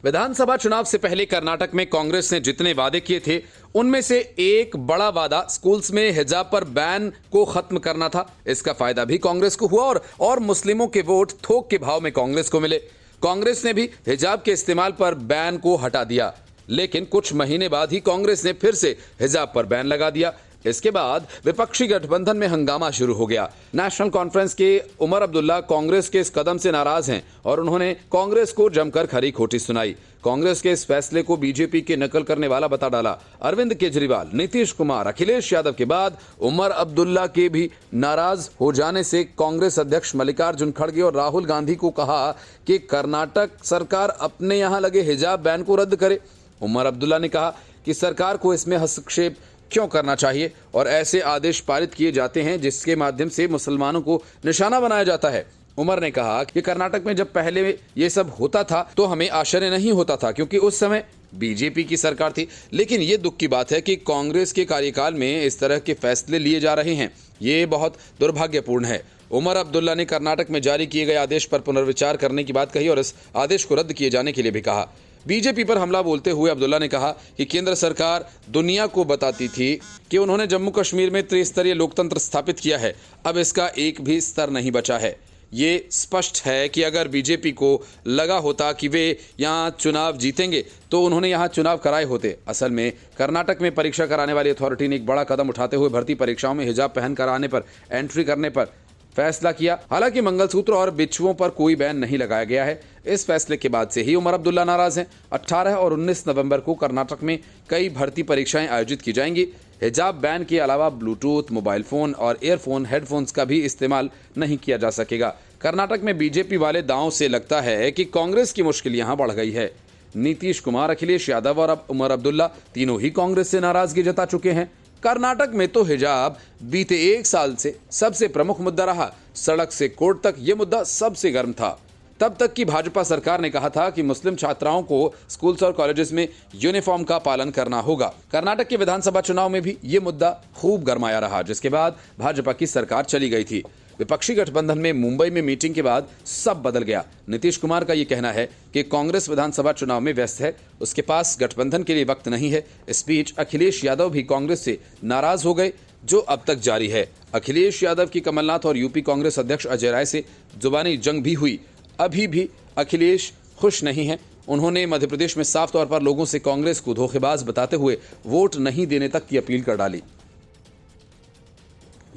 विधानसभा चुनाव से पहले कर्नाटक में कांग्रेस ने जितने वादे किए थे उनमें से एक बड़ा वादा स्कूल्स में हिजाब पर बैन को खत्म करना था। इसका फायदा भी कांग्रेस को हुआ और मुस्लिमों के वोट थोक के भाव में कांग्रेस को मिले। कांग्रेस ने भी हिजाब के इस्तेमाल पर बैन को हटा दिया, लेकिन कुछ महीने बाद ही कांग्रेस ने फिर से हिजाब पर बैन लगा दिया। इसके बाद विपक्षी गठबंधन में हंगामा शुरू हो गया। नेशनल कॉन्फ्रेंस के उमर अब्दुल्ला कांग्रेस के इस कदम से नाराज हैं और उन्होंने कांग्रेस को जमकर खरी खोटी सुनाई। कांग्रेस के इस फैसले को बीजेपी के नकल करने वाला बता डाला। अरविंद केजरीवाल, नीतीश कुमार, अखिलेश यादव के बाद उमर अब्दुल्ला के भी नाराज हो जाने से कांग्रेस अध्यक्ष मल्लिकार्जुन खड़गे और राहुल गांधी को कहा कि कर्नाटक सरकार अपने यहां लगे हिजाब बैन को रद्द करे। उमर अब्दुल्ला ने कहा कि सरकार को इसमें हस्तक्षेप क्यों करना चाहिए और ऐसे आदेश पारित किए जाते हैं जिसके माध्यम से मुसलमानों को निशाना बनाया जाता है। उमर ने कहा कि कर्नाटक में जब पहले ये सब होता था तो हमें आश्चर्य नहीं होता था, क्योंकि उस समय बीजेपी की सरकार थी। लेकिन ये दुख की बात है कि कांग्रेस के कार्यकाल में इस तरह के फैसले लिए जा रहे हैं। ये बहुत दुर्भाग्यपूर्ण है। उमर अब्दुल्ला ने कर्नाटक में जारी किए गए आदेश पर पुनर्विचार करने की बात कही और इस आदेश को रद्द किए जाने के लिए भी कहा। बीजेपी पर हमला बोलते हुए अब्दुल्ला ने कहा कि केंद्र सरकार दुनिया को बताती थी कि उन्होंने जम्मू कश्मीर में त्रिस्तरीय लोकतंत्र स्थापित किया है। अब इसका एक भी स्तर नहीं बचा है। ये स्पष्ट है कि अगर बीजेपी को लगा होता कि वे यहाँ चुनाव जीतेंगे तो उन्होंने यहाँ चुनाव कराए होते। असल में कर्नाटक में परीक्षा कराने वाली अथॉरिटी ने एक बड़ा कदम उठाते हुए भर्ती परीक्षाओं में हिजाब पहन कर आने पर एंट्री करने पर फैसला किया। हालांकि मंगलसूत्र और बिच्छुओं पर कोई बैन नहीं लगाया गया है। इस फैसले के बाद से ही उमर अब्दुल्ला नाराज हैं। 18 और 19 नवंबर को कर्नाटक में कई भर्ती परीक्षाएं आयोजित की जाएंगी। हिजाब बैन के अलावा ब्लूटूथ, मोबाइल फोन और ईयरफोन, हेडफोन्स का भी इस्तेमाल नहीं किया जा सकेगा। कर्नाटक में बीजेपी वाले दांव से लगता है कि कांग्रेस की मुश्किल यहां बढ़ गई है। नीतीश कुमार, अखिलेश यादव और अब उमर अब्दुल्ला तीनों ही कांग्रेस से नाराजगी जता चुके हैं। कर्नाटक में तो हिजाब बीते एक साल से सबसे प्रमुख मुद्दा रहा। सड़क से कोर्ट तक ये मुद्दा सबसे गर्म था। तब तक की भाजपा सरकार ने कहा था कि मुस्लिम छात्राओं को स्कूल्स और कॉलेजेस में यूनिफॉर्म का पालन करना होगा। कर्नाटक के विधानसभा चुनाव में भी ये मुद्दा खूब गरमाया रहा, जिसके बाद भाजपा की सरकार चली गई थी। विपक्षी गठबंधन में मुंबई में मीटिंग के बाद सब बदल गया। नीतीश कुमार का ये कहना है कि कांग्रेस विधानसभा चुनाव में व्यस्त है, उसके पास गठबंधन के लिए वक्त नहीं है। इस बीच अखिलेश यादव भी कांग्रेस से नाराज हो गए, जो अब तक जारी है। अखिलेश यादव की कमलनाथ और यूपी कांग्रेस अध्यक्ष अजय राय से जुबानी जंग भी हुई। अभी भी अखिलेश खुश नहीं है। उन्होंने मध्य प्रदेश में साफ तौर पर लोगों से कांग्रेस को धोखेबाज बताते हुए वोट नहीं देने तक की अपील कर डाली।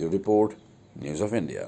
ये रिपोर्ट न्यूज़ ऑफ इंडिया।